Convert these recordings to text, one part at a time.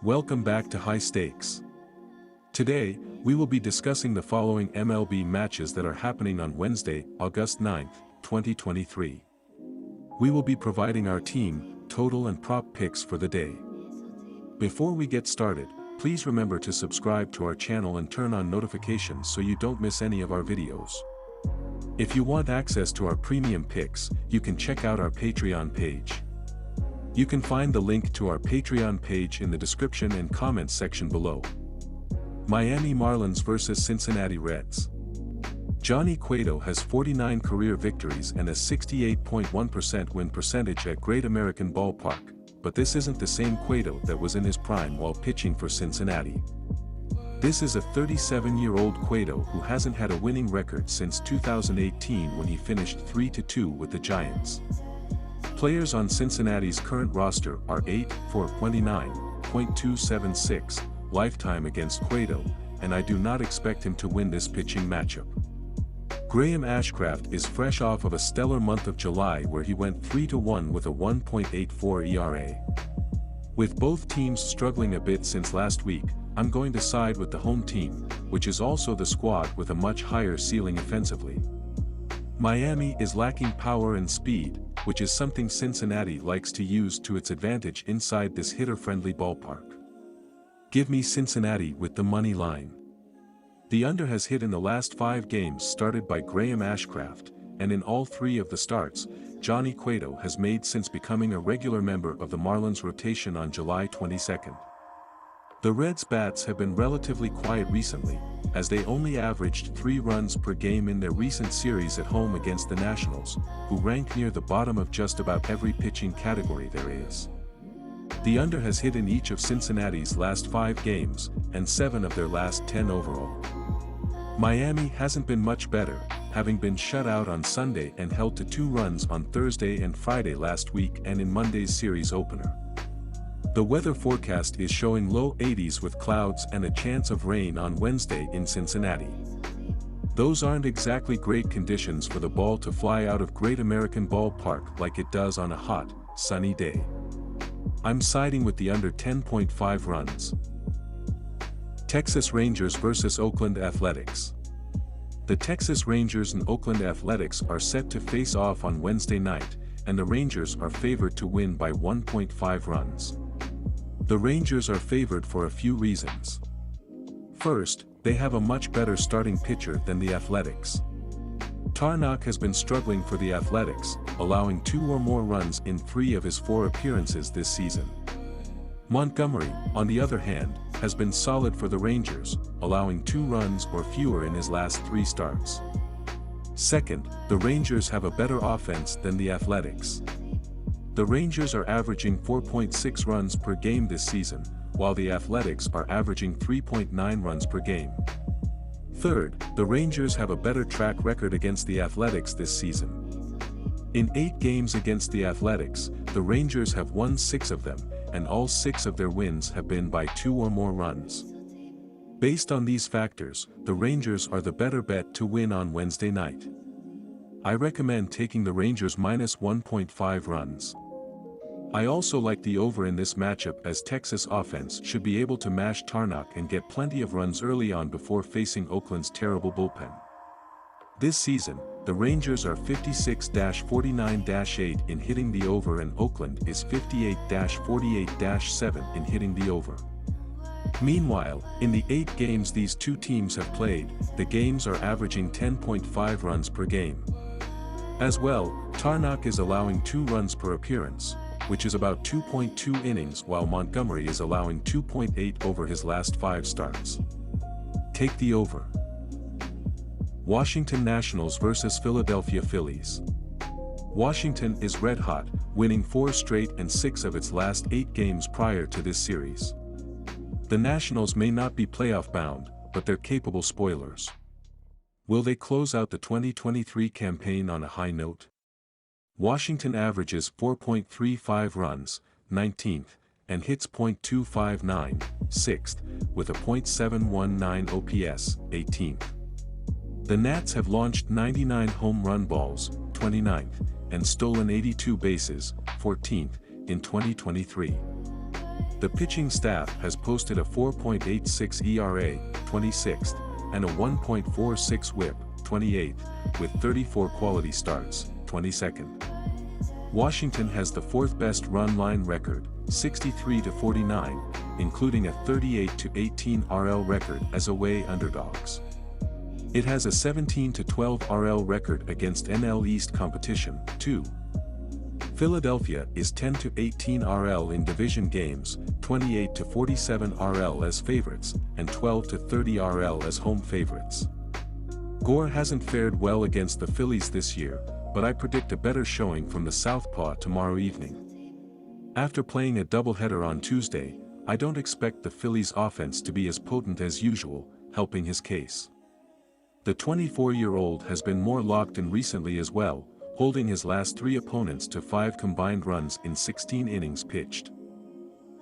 Welcome back to High Stakes. Today, we will be discussing the following MLB matches that are happening on Wednesday, August 9, 2023. We will be providing our team, total and prop picks for the day. Before we get started, please remember to subscribe to our channel and turn on notifications so you don't miss any of our videos. If you want access to our premium picks, you can check out our Patreon page. You can find the link to our Patreon page in the description and comments section below. Miami Marlins vs Cincinnati Reds. Johnny Cueto has 49 career victories and a 68.1% win percentage at Great American Ballpark, but this isn't the same Cueto that was in his prime while pitching for Cincinnati. This is a 37-year-old Cueto who hasn't had a winning record since 2018 when he finished 3-2 with the Giants. Players on Cincinnati's current roster are 8 for 29.276 lifetime against Cueto, and I do not expect him to win this pitching matchup. Graham Ashcraft is fresh off of a stellar month of July where he went 3-1 with a 1.84 ERA. With both teams struggling a bit since last week, I'm going to side with the home team, which is also the squad with a much higher ceiling offensively. Miami is lacking power and speed, which is something Cincinnati likes to use to its advantage inside this hitter-friendly ballpark. Give me Cincinnati with the money line. The under has hit in the last 5 games started by Graham Ashcraft, and in all 3 of the starts, Johnny Cueto has made since becoming a regular member of the Marlins rotation on July 22. The Reds' bats have been relatively quiet recently, as they only averaged 3 runs per game in their recent series at home against the Nationals, who rank near the bottom of just about every pitching category there is. The under has hit in each of Cincinnati's last 5 games, and 7 of their last 10 overall. Miami hasn't been much better, having been shut out on Sunday and held to 2 runs on Thursday and Friday last week and in Monday's series opener. The weather forecast is showing low 80s with clouds and a chance of rain on Wednesday in Cincinnati. Those aren't exactly great conditions for the ball to fly out of Great American Ballpark like it does on a hot, sunny day. I'm siding with the under 10.5 runs. Texas Rangers vs Oakland Athletics. The Texas Rangers and Oakland Athletics are set to face off on Wednesday night, and the Rangers are favored to win by 1.5 runs. The Rangers are favored for a few reasons. First, they have a much better starting pitcher than the Athletics. Tarnock has been struggling for the Athletics, allowing 2 or more runs in 3 of his 4 appearances this season. Montgomery, on the other hand, has been solid for the Rangers, allowing 2 runs or fewer in his last 3 starts. Second, the Rangers have a better offense than the Athletics. The Rangers are averaging 4.6 runs per game this season, while the Athletics are averaging 3.9 runs per game. Third, the Rangers have a better track record against the Athletics this season. In 8 games against the Athletics, the Rangers have won 6 of them, and all 6 of their wins have been by 2 or more runs. Based on these factors, the Rangers are the better bet to win on Wednesday night. I recommend taking the Rangers minus 1.5 runs. I also like the over in this matchup as Texas offense should be able to mash Tarnock and get plenty of runs early on before facing Oakland's terrible bullpen. This season, the Rangers are 56-49-8 in hitting the over and Oakland is 58-48-7 in hitting the over. Meanwhile, in the 8 games these 2 teams have played, the games are averaging 10.5 runs per game. As well, Tarnock is allowing 2 runs per appearance, which is about 2.2 innings, while Montgomery is allowing 2.8 over his last 5 starts. Take the over. Washington Nationals vs Philadelphia Phillies. Washington is red hot, winning 4 straight and 6 of its last 8 games prior to this series. The Nationals may not be playoff bound, but they're capable spoilers. Will they close out the 2023 campaign on a high note? Washington averages 4.35 runs, 19th, and hits .259, 6th, with a .719 OPS, 18th. The Nats have launched 99 home run balls, 29th, and stolen 82 bases, 14th, in 2023. The pitching staff has posted a 4.86 ERA, 26th, and a 1.46 WHIP, 28th, with 34 quality starts, 22nd. Washington has the fourth-best run line record, 63-49, including a 38-18 RL record as away underdogs. It has a 17-12 RL record against NL East competition, too. Philadelphia is 10-18 RL in division games, 28-47 RL as favorites, and 12-30 RL as home favorites. Gore hasn't fared well against the Phillies this year, but I predict a better showing from the Southpaw tomorrow evening. After playing a doubleheader on Tuesday, I don't expect the Phillies' offense to be as potent as usual, helping his case. The 24-year-old has been more locked in recently as well, holding his last 3 opponents to 5 combined runs in 16 innings pitched.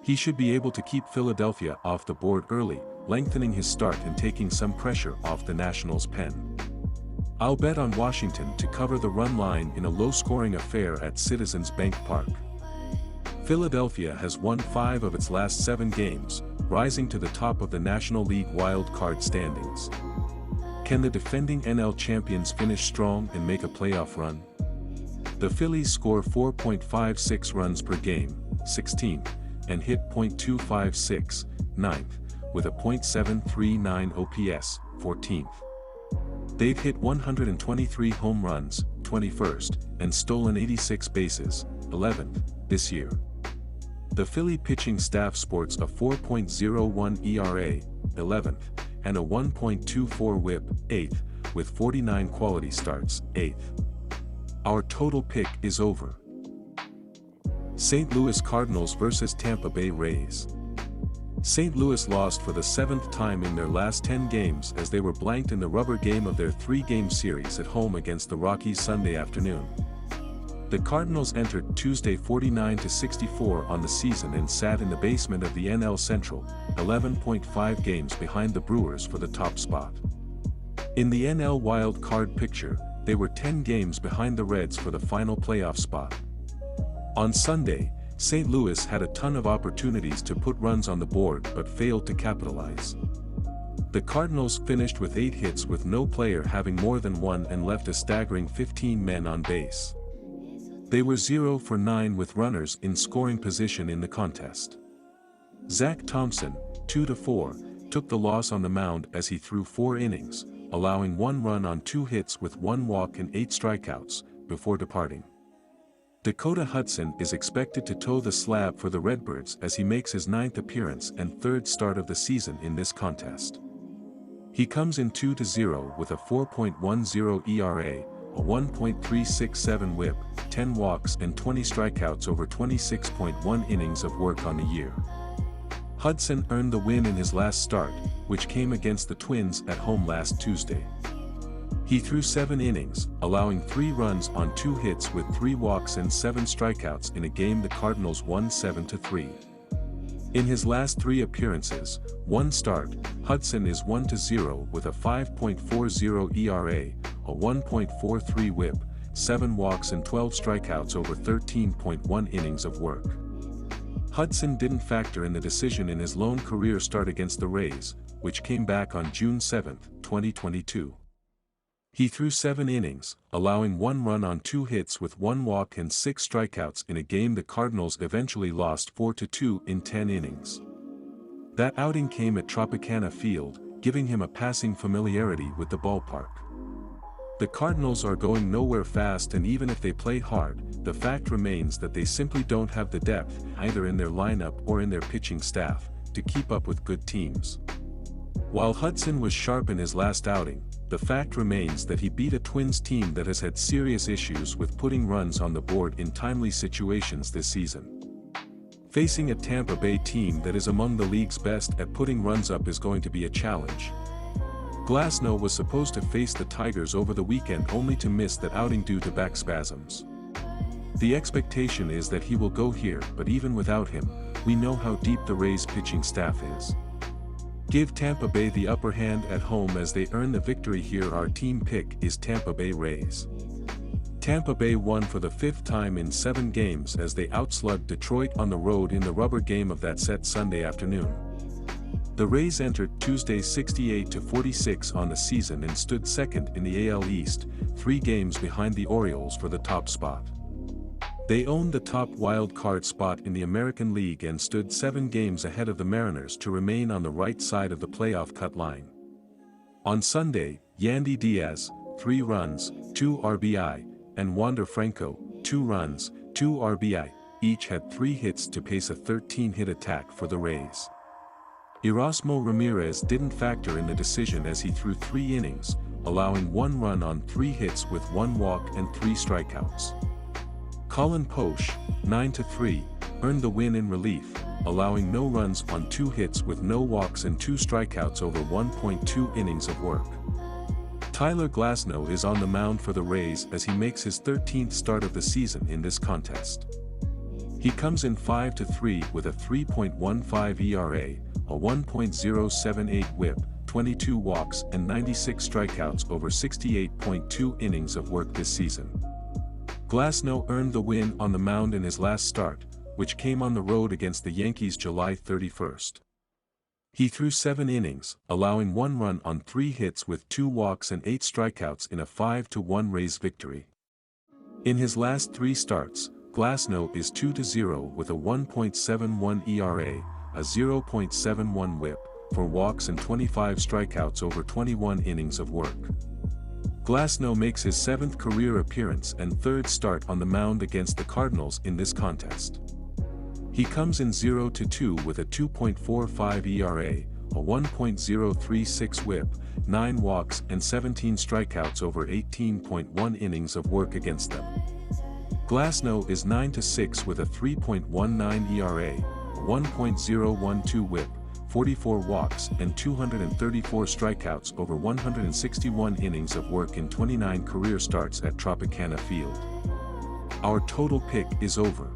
He should be able to keep Philadelphia off the board early, lengthening his start and taking some pressure off the Nationals' pen. I'll bet on Washington to cover the run line in a low-scoring affair at Citizens Bank Park. Philadelphia has won 5 of its last 7 games, rising to the top of the National League wild card standings. Can the defending NL champions finish strong and make a playoff run? The Phillies score 4.56 runs per game, 16th, and hit .256, 9th, with a .739 OPS, 14th. They've hit 123 home runs, 21st, and stolen 86 bases, 11th, this year. The Philly pitching staff sports a 4.01 ERA, 11th, and a 1.24 WHIP, 8th, with 49 quality starts, 8th. Our total pick is over. St. Louis Cardinals vs. Tampa Bay Rays. St. Louis lost for the 7th time in their last 10 games as they were blanked in the rubber game of their 3-game series at home against the Rockies Sunday afternoon. The Cardinals entered Tuesday 49-64 on the season and sat in the basement of the NL Central, 11.5 games behind the Brewers for the top spot. In the NL wild card picture, they were 10 games behind the Reds for the final playoff spot. On Sunday, St. Louis had a ton of opportunities to put runs on the board but failed to capitalize. The Cardinals finished with 8 hits with no player having more than 1 and left a staggering 15 men on base. They were 0 for 9 with runners in scoring position in the contest. Zach Thompson, 2-4, took the loss on the mound as he threw 4 innings, allowing 1 run on 2 hits with 1 walk and 8 strikeouts, before departing. Dakota Hudson is expected to toe the slab for the Redbirds as he makes his 9th appearance and 3rd start of the season in this contest. He comes in 2-0 with a 4.10 ERA, a 1.367 WHIP, 10 walks and 20 strikeouts over 26.1 innings of work on the year. Hudson earned the win in his last start, which came against the Twins at home last Tuesday. He threw 7 innings, allowing 3 runs on 2 hits with 3 walks and 7 strikeouts in a game the Cardinals won 7-3. In his last 3 appearances, 1 start, Hudson is 1-0 with a 5.40 ERA, a 1.43 WHIP, 7 walks and 12 strikeouts over 13.1 innings of work. Hudson didn't factor in the decision in his lone career start against the Rays, which came back on June 7, 2022. He threw 7 innings, allowing 1 run on 2 hits with 1 walk and 6 strikeouts in a game the Cardinals eventually lost 4-2 in 10 innings. That outing came at Tropicana Field, giving him a passing familiarity with the ballpark. The Cardinals are going nowhere fast, and even if they play hard, the fact remains that they simply don't have the depth, either in their lineup or in their pitching staff, to keep up with good teams. While Hudson was sharp in his last outing, the fact remains that he beat a Twins team that has had serious issues with putting runs on the board in timely situations this season. Facing a Tampa Bay team that is among the league's best at putting runs up is going to be a challenge. Glasnow was supposed to face the Tigers over the weekend only to miss that outing due to back spasms. The expectation is that he will go here, but even without him, we know how deep the Rays' pitching staff is. Give Tampa Bay the upper hand at home as they earn the victory here. Our team pick is Tampa Bay Rays. Tampa Bay won for the 5th time in 7 games as they outslugged Detroit on the road in the rubber game of that set Sunday afternoon. The Rays entered Tuesday 68-46 on the season and stood second in the AL East, 3 games behind the Orioles for the top spot. They owned the top wild card spot in the American League and stood 7 games ahead of the Mariners to remain on the right side of the playoff cut line. On Sunday, Yandy Diaz, 3 runs, 2 RBI, and Wander Franco, 2 runs, 2 RBI, each had 3 hits to pace a 13-hit attack for the Rays. Erasmo Ramirez didn't factor in the decision as he threw 3 innings, allowing 1 run on 3 hits with 1 walk and 3 strikeouts. Colin Poche, 9-3, earned the win in relief, allowing no runs on 2 hits with no walks and 2 strikeouts over 1.2 innings of work. Tyler Glasnow is on the mound for the Rays as he makes his 13th start of the season in this contest. He comes in 5-3 with a 3.15 ERA, a 1.078 whip, 22 walks and 96 strikeouts over 68.2 innings of work this season. Glasnow earned the win on the mound in his last start, which came on the road against the Yankees July 31st. He threw 7 innings, allowing 1 run on 3 hits with 2 walks and 8 strikeouts in a 5-1 Rays victory. In his last 3 starts, Glasnow is 2-0 with a 1.71 ERA, a 0.71 whip, 4 walks and 25 strikeouts over 21 innings of work. Glasnow makes his 7th career appearance and 3rd start on the mound against the Cardinals in this contest. He comes in 0-2 with a 2.45 ERA, a 1.036 whip, 9 walks and 17 strikeouts over 18.1 innings of work against them. Glasnow is 9-6 with a 3.19 ERA, a 1.012 whip, 44 walks and 234 strikeouts over 161 innings of work in 29 career starts at Tropicana Field. Our total pick is over.